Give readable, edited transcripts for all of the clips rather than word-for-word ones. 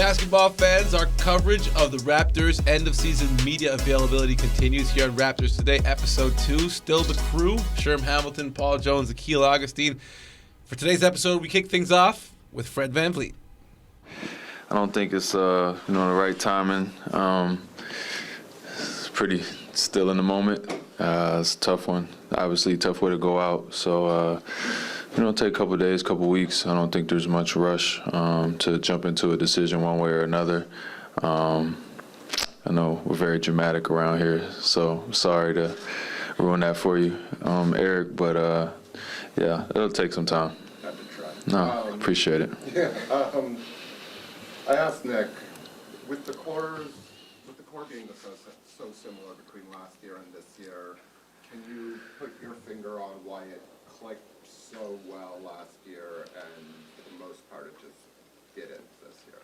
Basketball fans, our coverage of the Raptors' end-of-season media availability continues here on Raptors Today, Episode 2. Still the crew, Sherman Hamilton, Paul Jones, Akil Augustine. For today's episode, we kick things off with Fred VanVleet. I don't think it's the right timing. It's pretty still in the moment. It's a tough one. Obviously, tough way to go out. So, take a couple of days, couple of weeks. I don't think there's much rush to jump into a decision one way or another. I know we're very dramatic around here, so sorry to ruin that for you, Eric. But yeah, it'll take some time. Have to try. No, appreciate it. Yeah. I asked Nick, with the core being so similar between last year and this year, can you put your finger on why it clicked so well last year and for the most part it just didn't this year?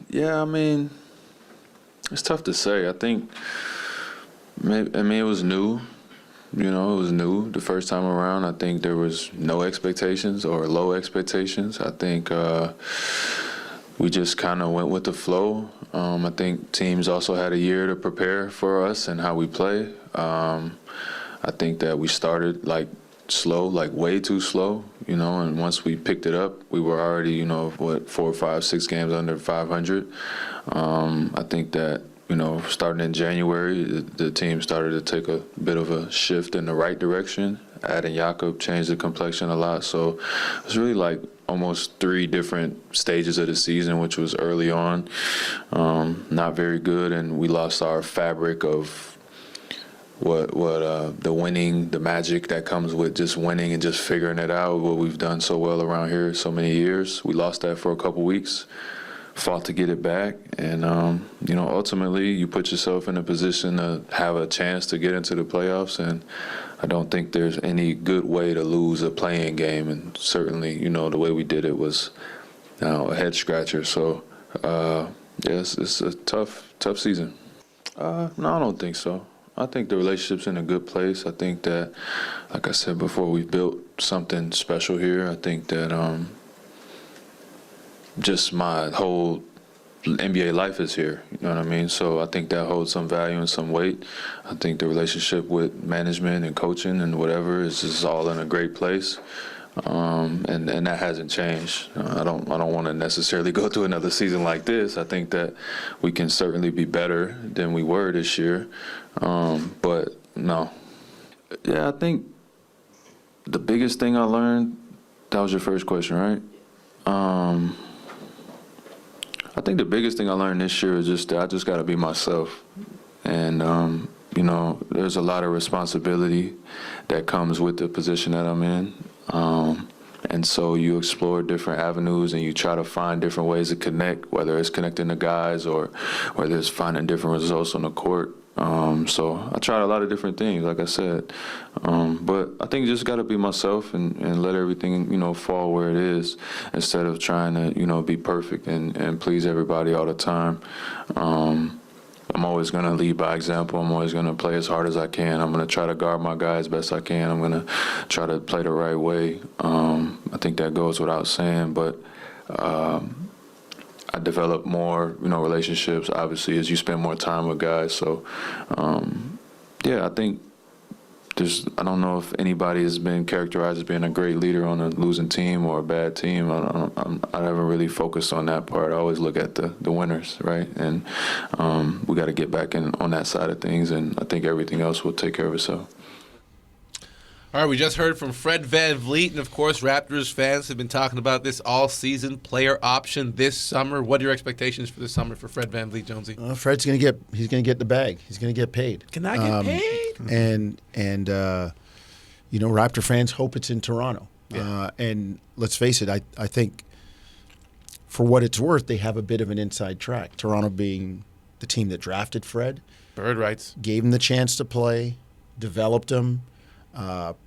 Yeah, I mean, it's tough to say. I think, it was new. It was new the first time around. I think there was no expectations or low expectations. I think we just kind of went with the flow. I think teams also had a year to prepare for us and how we play. I think that we started slow, way too slow, and once we picked it up, we were already, 4, 5, 6 games under 500. I think that, starting in January, the team started to take a bit of a shift in the right direction. Adding Jakob changed the complexion a lot. So it was really almost 3 different stages of the season, which was early on, not very good, and we lost our fabric of what the winning, the magic that comes with just winning and just figuring it out, what we've done so well around here so many years. We lost that for a couple weeks, fought to get it back, and ultimately you put yourself in a position to have a chance to get into the playoffs, and I don't think there's any good way to lose a playing game, and certainly the way we did it was a head scratcher. So yes, it's a tough season. No, I don't think so. I think the relationship's in a good place. I think that, like I said before, we've built something special here. I think that just my whole NBA life is here, you know what I mean? So I think that holds some value and some weight. I think the relationship with management and coaching and whatever is all in a great place. And that hasn't changed. I don't want to necessarily go through another season like this. I think that we can certainly be better than we were this year. But no. Yeah, I think the biggest thing I learned, that was your first question, right? I think the biggest thing I learned this year is just that I just got to be myself. And, there's a lot of responsibility that comes with the position that I'm in. And so you explore different avenues and you try to find different ways to connect, whether it's connecting to guys or whether it's finding different results on the court. So I tried a lot of different things, like I said. But I think just got to be myself and let everything, fall where it is instead of trying to, be perfect and please everybody all the time. I'm always going to lead by example. I'm always going to play as hard as I can. I'm going to try to guard my guy as best I can. I'm going to try to play the right way. I think that goes without saying, but I develop more, relationships, obviously, as you spend more time with guys. So, I think I don't know if anybody has been characterized as being a great leader on a losing team or a bad team. I haven't really focused on that part. I always look at the winners, right? And we got to get back on that side of things, and I think everything else will take care of itself. All right, we just heard from Fred VanVleet, and of course, Raptors fans have been talking about this all season. Player option this summer. What are your expectations for this summer for Fred VanVleet, Jonesy? Fred's going to get the bag. He's going to get paid. Can I get paid? And Raptor fans hope it's in Toronto. Yeah. And let's face it, I think for what it's worth, they have a bit of an inside track. Toronto being the team that drafted Fred, Bird rights, gave him the chance to play, developed him.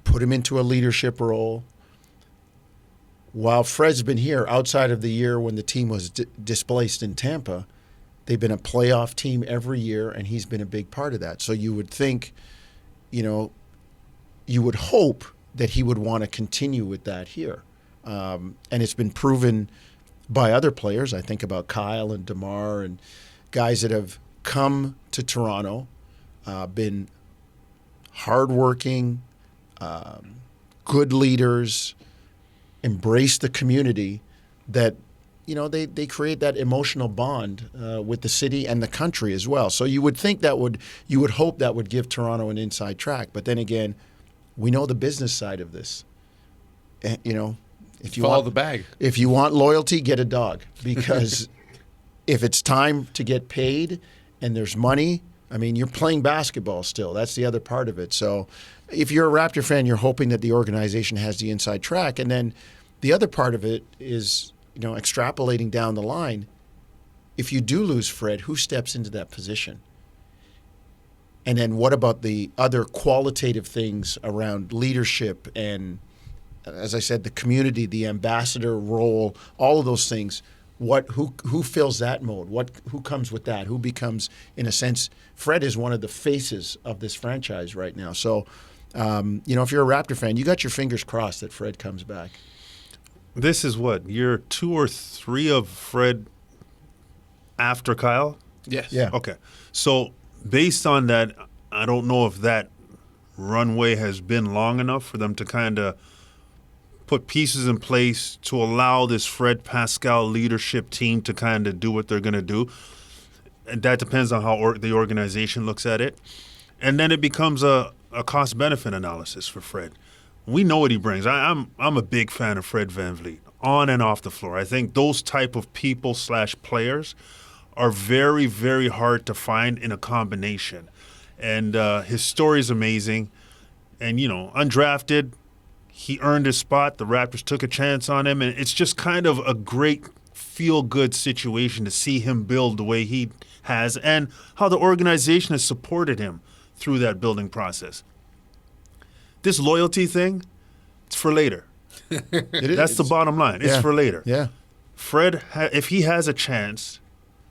Put him into a leadership role. While Fred's been here, outside of the year when the team was displaced in Tampa, they've been a playoff team every year, and he's been a big part of that. So you would think, you would hope that he would want to continue with that here. And it's been proven by other players. I think about Kyle and DeMar and guys that have come to Toronto, been hardworking, good leaders, embrace the community, that they create that emotional bond with the city and the country as well. So you would think you would hope that would give Toronto an inside track. But then again, we know the business side of this. If you Follow want the bag. if you want loyalty, get a dog, because if it's time to get paid and there's money, I mean, you're playing basketball still. That's the other part of it. So if you're a Raptor fan, you're hoping that the organization has the inside track. And then the other part of it is, extrapolating down the line, if you do lose Fred, who steps into that position? And then what about the other qualitative things around leadership and, as I said, the community, the ambassador role, all of those things? Who fills that mode? Who comes with that? Who becomes, in a sense, Fred is one of the faces of this franchise right now. So, if you're a Raptor fan, you got your fingers crossed that Fred comes back. This is what, year 2 or 3 of Fred after Kyle? Yes. Yeah. Okay. So based on that, I don't know if that runway has been long enough for them to kind of put pieces in place to allow this Fred Pascal leadership team to kind of do what they're going to do. And that depends on how the organization looks at it. And then it becomes a cost-benefit analysis for Fred. We know what he brings. I'm a big fan of Fred VanVleet, on and off the floor. I think those type of people/players are very, very hard to find in a combination. And his story is amazing. And, undrafted, he earned his spot. The Raptors took a chance on him. And it's just kind of a great feel-good situation to see him build the way he has and how the organization has supported him through that building process. This loyalty thing, it's for later. That's the bottom line. It's for later. Yeah. Fred, if he has a chance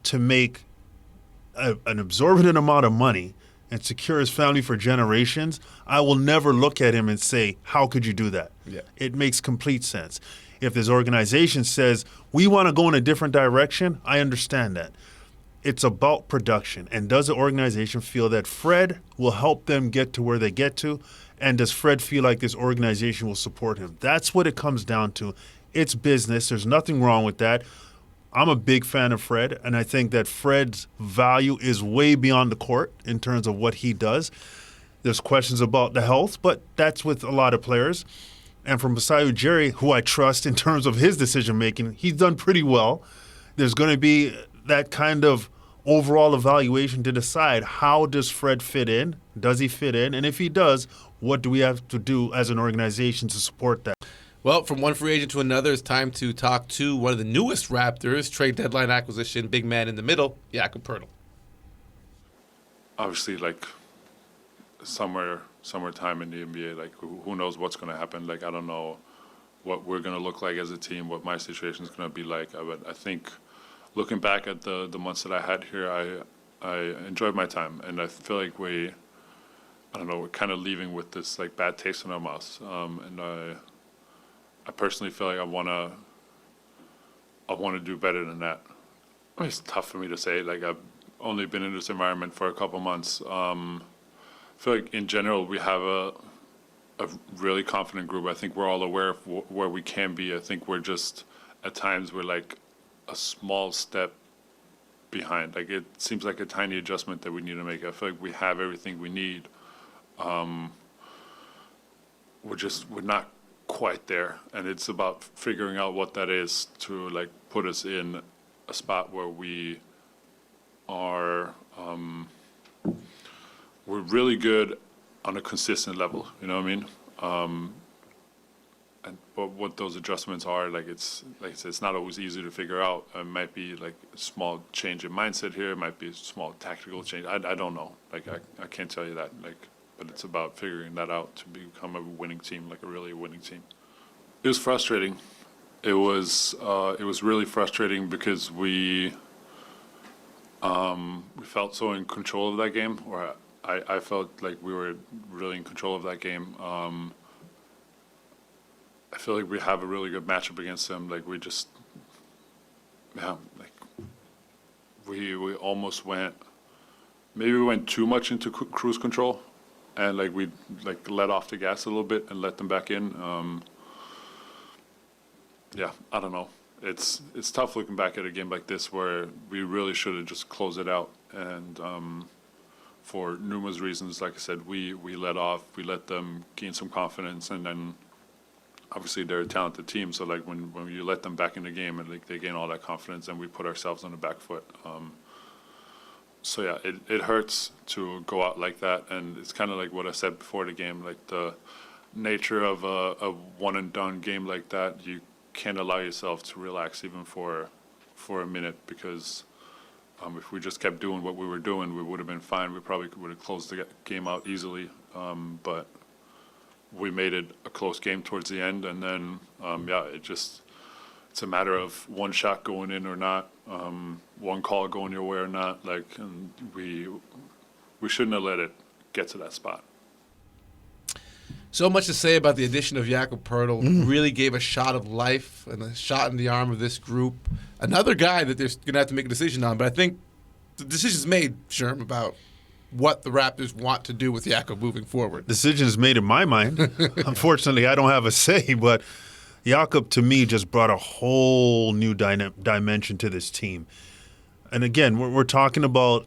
to make an exorbitant amount of money and secure his family for generations, I will never look at him and say, how could you do that? Yeah. It makes complete sense. If this organization says, we want to go in a different direction, I understand that. It's about production. And does the organization feel that Fred will help them get to where they get to? And does Fred feel like this organization will support him? That's what it comes down to. It's business. There's nothing wrong with that. I'm a big fan of Fred, and I think that Fred's value is way beyond the court in terms of what he does. There's questions about the health, but that's with a lot of players. And from Masai Ujiri, who I trust in terms of his decision-making, he's done pretty well. There's going to be that kind of overall evaluation to decide, how does Fred fit in? Does he fit in? And if he does, what do we have to do as an organization to support that? Well, from one free agent to another, it's time to talk to one of the newest Raptors, trade deadline acquisition, big man in the middle, Jakob Poeltl. Obviously, summertime in the NBA, who knows what's going to happen? I don't know what we're going to look like as a team, what my situation is going to be like. But I think looking back at the months that I had here, I enjoyed my time, and I feel like we're kind of leaving with this bad taste in our mouths. And I personally feel like I want to do better than that. I mean, it's tough for me to say. I've only been in this environment for a couple months. I feel like in general we have a really confident group. I think we're all aware of where we can be. I think we're just at times we're a small step behind. It seems like a tiny adjustment that we need to make. I feel like we have everything we need. We're not quite there, and it's about figuring out what that is to put us in a spot where we are we're really good on a consistent level, you know what I mean? But what those adjustments are, it's like I said, it's not always easy to figure out. It might be a small change in mindset here, it might be a small tactical change. I don't know. I can't tell you that. But it's about figuring that out to become a winning team, a really winning team. It was frustrating. It was really frustrating because we felt so in control of that game, or I felt like we were really in control of that game. I feel like we have a really good matchup against them. yeah, like we almost went. Maybe we went too much into cruise control, and like we like let off the gas a little bit and let them back in. Yeah, I don't know. It's tough looking back at a game like this where we really should have just closed it out. And for numerous reasons, like I said, we let off, we let them gain some confidence, and then obviously they're a talented team. So like when you let them back in the game and like they gain all that confidence, and we put ourselves on the back foot. So yeah, it hurts to go out like that, and it's kind of like what I said before the game, like the nature of a one and done game like that. You can't allow yourself to relax even for a minute, because if we just kept doing what we were doing, we would have been fine. We probably would have closed the game out easily, but we made it a close game towards the end, and then yeah, it's a matter of one shot going in or not, one call going your way or not. Like, and we shouldn't have let it get to that spot. So much to say about the addition of Jakob Poeltl. Really gave a shot of life and a shot in the arm of this group. Another guy that they're going to have to make a decision on, but I think the decision's made, Sherm, about what the Raptors want to do with Jakob moving forward. Decision is made in my mind. Unfortunately, I don't have a say, but Jakob, to me, just brought a whole new dimension to this team. And again, we're talking about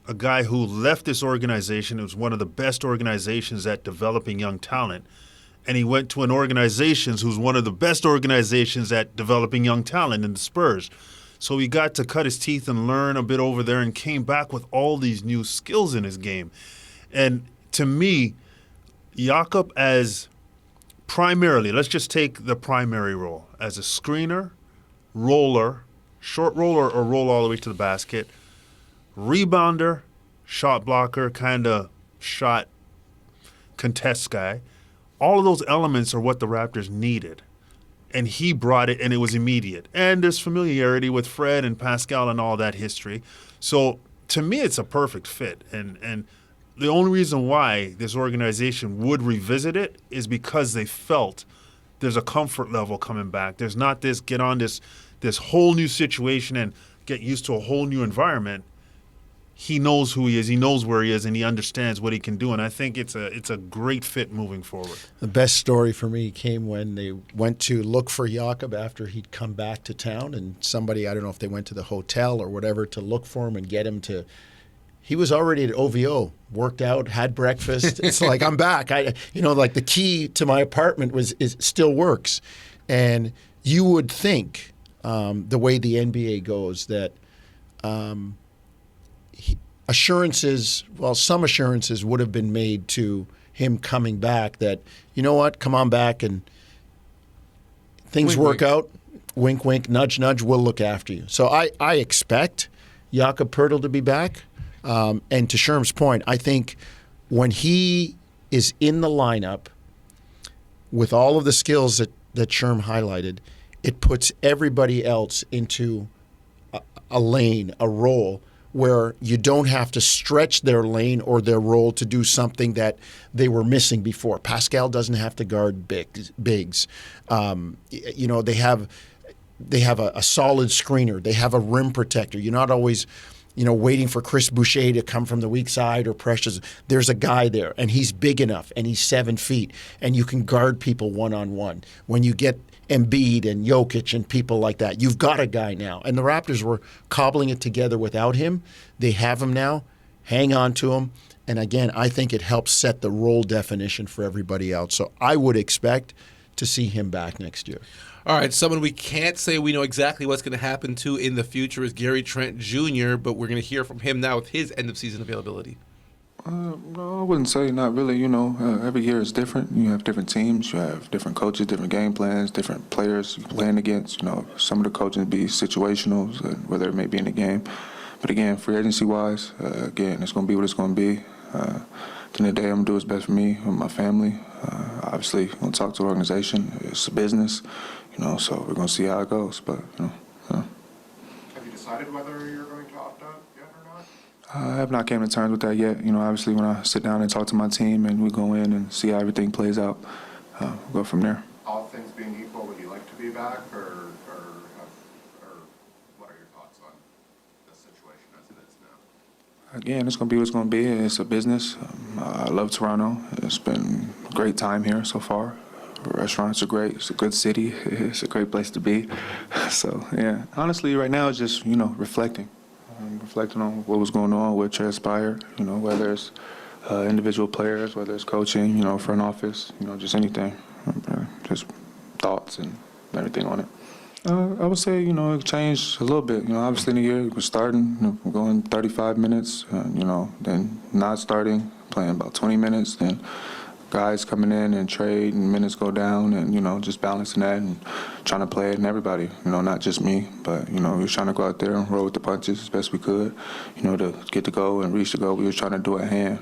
a guy who left this organization. It was one of the best organizations at developing young talent. And he went to an organization who's one of the best organizations at developing young talent in the Spurs. So he got to cut his teeth and learn a bit over there and came back with all these new skills in his game. And to me, Jakob as primarily, let's just take the primary role, as a screener, roller, short roller or roll all the way to the basket, rebounder, shot blocker, kind of shot contest guy. All of those elements are what the Raptors needed. And he brought it, and it was immediate. And there's familiarity with Fred and Pascal and all that history. So to me, it's a perfect fit. And the only reason why this organization would revisit it is because they felt there's a comfort level coming back. There's not this get on this whole new situation and get used to a whole new environment. He knows who he is, he knows where he is, and he understands what he can do. And I think it's a great fit moving forward. The best story for me came when they went to look for Jakob after he'd come back to town, and somebody, I don't know if they went to the hotel or whatever to look for him and get him to. He was already at OVO, worked out, had breakfast. It's like, I'm back. Like the key to my apartment still works. And you would think, the way the NBA goes, that some assurances would have been made to him coming back that, you know what, come on back and things work out. Wink, wink, nudge, nudge, we'll look after you. So I expect Jakob Poeltl to be back. And to Sherm's point, I think when he is in the lineup with all of the skills that Sherm highlighted, it puts everybody else into a lane, a role, where you don't have to stretch their lane or their role to do something that they were missing before. Pascal doesn't have to guard bigs. They have a solid screener. They have a rim protector. You're not always, waiting for Chris Boucher to come from the weak side or Precious. There's a guy there, and he's big enough, and he's 7 feet, and you can guard people one-on-one. When you get Embiid and Jokic and people like that, you've got a guy now. And the Raptors were cobbling it together without him. They have him now. Hang on to him. And again, I think it helps set the role definition for everybody else. So I would expect to see him back next year. All right, someone we can't say we know exactly what's going to happen to in the future is Gary Trent Jr., but we're going to hear from him now with his end-of-season availability. No, I wouldn't say not really. Every year is different. You have different teams. You have different coaches, different game plans, different players you're playing against. Some of the coaching be situational, whether it may be in the game. But again, free agency-wise, it's going to be what it's going to be. At the end of the day, I'm going to do what's best for me and my family. Obviously, I'm going to talk to the organization. It's a business, so we're going to see how it goes. But, Have you decided whether you're going to opt out yet or not? I have not came to terms with that yet. Obviously, when I sit down and talk to my team and we go in and see how everything plays out, we'll go from there. All things being equal, would you like to be back, or again, it's going to be what it's going to be. It's a business. I love Toronto. It's been a great time here so far. Restaurants are great. It's a good city. It's a great place to be. So, yeah, honestly, right now it's just, reflecting. Reflecting on what was going on, what transpired, whether it's individual players, whether it's coaching, front office, just anything. Just thoughts and everything on it. I would say, it changed a little bit. Obviously in the year, we're starting, going 35 minutes, then not starting, playing about 20 minutes, then guys coming in and trade and minutes go down and, just balancing that and trying to play it and everybody, not just me, but, we were trying to go out there and roll with the punches as best we could, to get the goal and reach the goal. We were trying to do it at hand,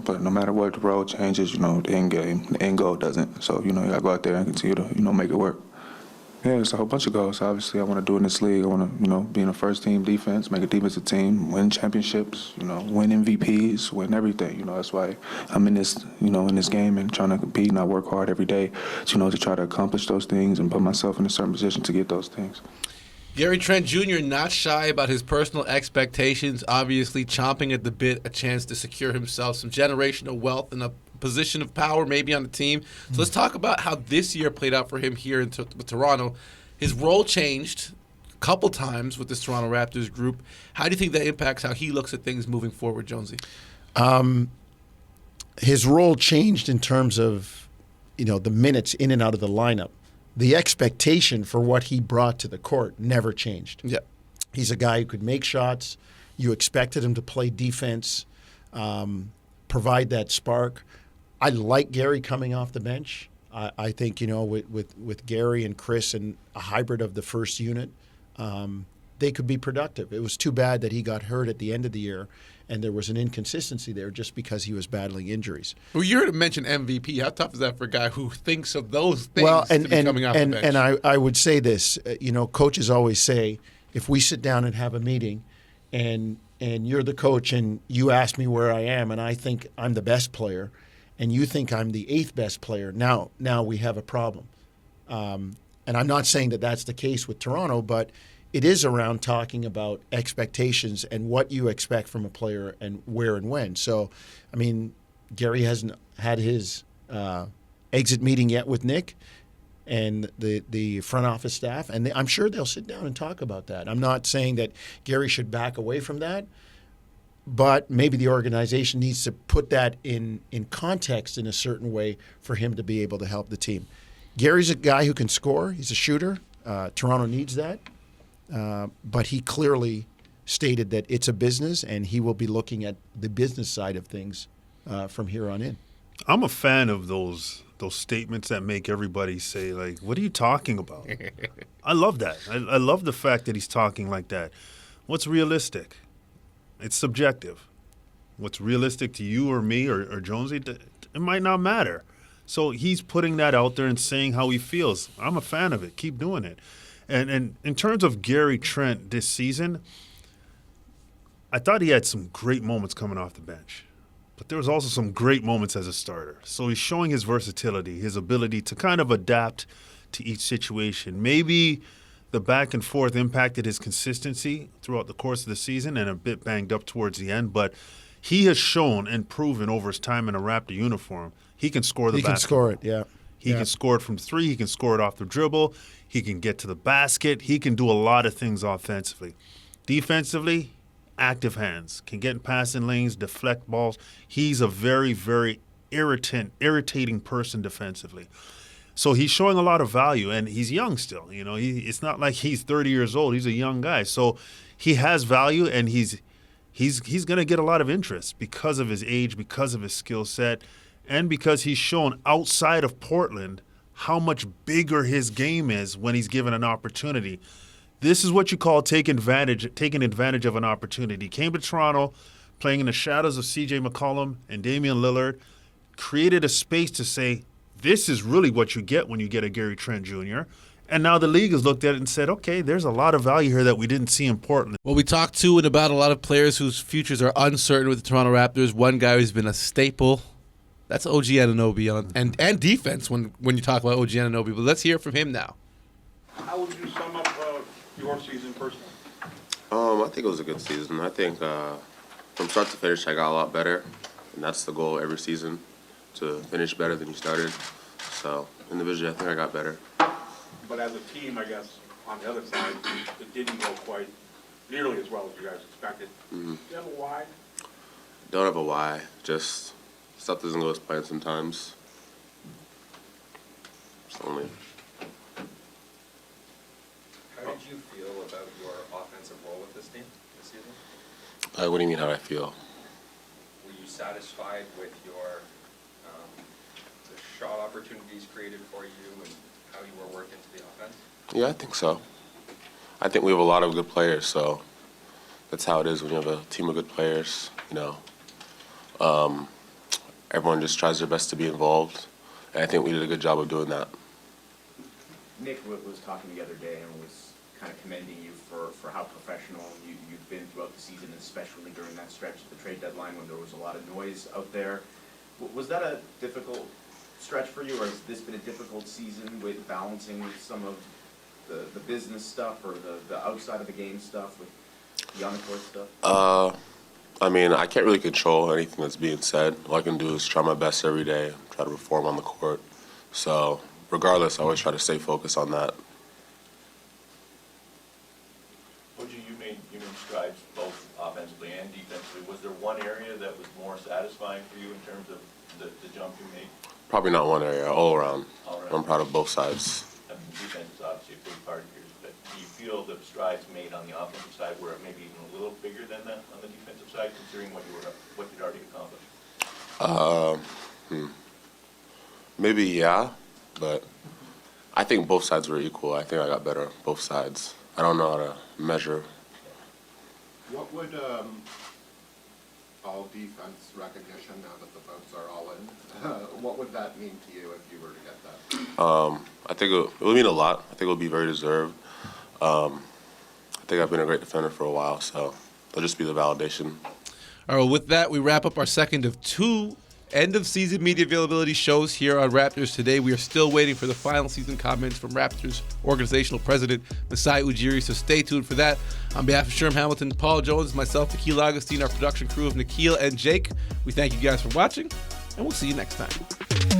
but no matter what, the road changes, the end goal doesn't. So, you got to go out there and continue to, make it work. Yeah, there's a whole bunch of goals. Obviously, I want to do in this league. I want to, be in a first-team defense, make a defensive team, win championships, win MVPs, win everything. That's why I'm in this, in this game and trying to compete, and I work hard every day, to try to accomplish those things and put myself in a certain position to get those things. Gary Trent Jr. not shy about his personal expectations, obviously chomping at the bit, a chance to secure himself some generational wealth and a position of power maybe on the team. So let's talk about how this year played out for him here in Toronto. His role changed a couple times with this Toronto Raptors group. How do you think that impacts how he looks at things moving forward, Jonesy? His role changed in terms of, the minutes in and out of the lineup. The expectation for what he brought to the court never changed. Yeah. He's a guy who could make shots. You expected him to play defense, provide that spark. I like Gary coming off the bench. I think, with Gary and Chris and a hybrid of the first unit, they could be productive. It was too bad that he got hurt at the end of the year, and there was an inconsistency there just because he was battling injuries. Well, you heard him mention MVP. How tough is that for a guy who thinks of those things to be coming off the bench? And I would say this, coaches always say, if we sit down and have a meeting and you're the coach and you ask me where I am and I think I'm the best player and you think I'm the 8th best player, now we have a problem. And I'm not saying that that's the case with Toronto, but it is around talking about expectations and what you expect from a player and where and when. So, Gary hasn't had his exit meeting yet with Nick and the front office staff, and I'm sure they'll sit down and talk about that. I'm not saying that Gary should back away from that, but maybe the organization needs to put that in context in a certain way for him to be able to help the team. Gary's a guy who can score. He's a shooter. Toronto needs that. But he clearly stated that it's a business, and he will be looking at the business side of things from here on in. I'm a fan of those statements that make everybody say, like, what are you talking about? I love that. I love the fact that he's talking like that. What's realistic? It's subjective. What's realistic to you or me or Jonesy, it might not matter. So he's putting that out there and saying how he feels. I'm a fan of it. Keep doing it. And in terms of Gary Trent this season, I thought he had some great moments coming off the bench. But there was also some great moments as a starter. So he's showing his versatility, his ability to kind of adapt to each situation. Maybe the back and forth impacted his consistency throughout the course of the season and a bit banged up towards the end. But he has shown and proven over his time in a Raptor uniform, he can score the basketball. He can score it, yeah. He can score it from 3. He can score it off the dribble. He can get to the basket. He can do a lot of things offensively. Defensively, active hands. Can get in passing lanes, deflect balls. He's a very, very irritating person defensively. So he's showing a lot of value, and he's young still. It's not like he's 30 years old. He's a young guy. So he has value, and he's going to get a lot of interest because of his age, because of his skill set, and because he's shown outside of Portland how much bigger his game is when he's given an opportunity. This is what you call taking advantage of an opportunity. Came to Toronto, playing in the shadows of C.J. McCollum and Damian Lillard, created a space to say, this is really what you get when you get a Gary Trent Jr., and now the league has looked at it and said, okay, there's a lot of value here that we didn't see in Portland. Well, we talked to and about a lot of players whose futures are uncertain with the Toronto Raptors. One guy who's been a staple, that's OG Anunoby, and defense when you talk about OG Anunoby. But let's hear from him now. How would you sum up your season personally? I think it was a good season. I think from start to finish, I got a lot better, and that's the goal every season, to finish better than you started. So individually, I think I got better. But as a team, I guess, on the other side, it didn't go quite nearly as well as you guys expected. Mm-hmm. Do you have a why? Don't have a why, just stuff doesn't go as planned sometimes. It's only. How did you feel about your offensive role with this team this season? What do you mean, how I feel? Were you satisfied with your the shot opportunities created for you and how you were working to the offense? Yeah, I think so. I think we have a lot of good players, so that's how it is when you have a team of good players. Everyone just tries their best to be involved, and I think we did a good job of doing that. Nick was talking the other day and was kind of commending you for how professional you've been throughout the season, especially during that stretch at the trade deadline when there was a lot of noise out there. Was that a difficult stretch for you, or has this been a difficult season with balancing some of the business stuff or the outside of the game stuff with the on-the-court stuff? I mean, I can't really control anything that's being said. All I can do is try my best every day, try to perform on the court. So regardless, I always try to stay focused on that. You made strides both offensively and defensively. Was there one area that was more satisfying for you in terms of the jump you made? Probably not one area, all around. All around. I'm proud of both sides. I mean, defense is obviously a big part of yours, but do you feel the strides made on the offensive side were maybe even a little bigger than that on the defensive side, considering what you'd already accomplished? Maybe, yeah, but I think both sides were equal. I think I got better on both sides. I don't know how to measure. What would all defense recognition, now that the votes are all in, what would that mean to you if you were to get that? I think it would mean a lot. I think it would be very deserved. I think I've been a great defender for a while, so it'll just be the validation. All right, well, with that, we wrap up our second of two end-of-season media availability shows here on Raptors Today. We are still waiting for the final season comments from Raptors organizational president Masai Ujiri, so stay tuned for that. On behalf of Sherman Hamilton, Paul Jones, myself, Akil Augustine, our production crew of Nikhil and Jake, we thank you guys for watching, and we'll see you next time.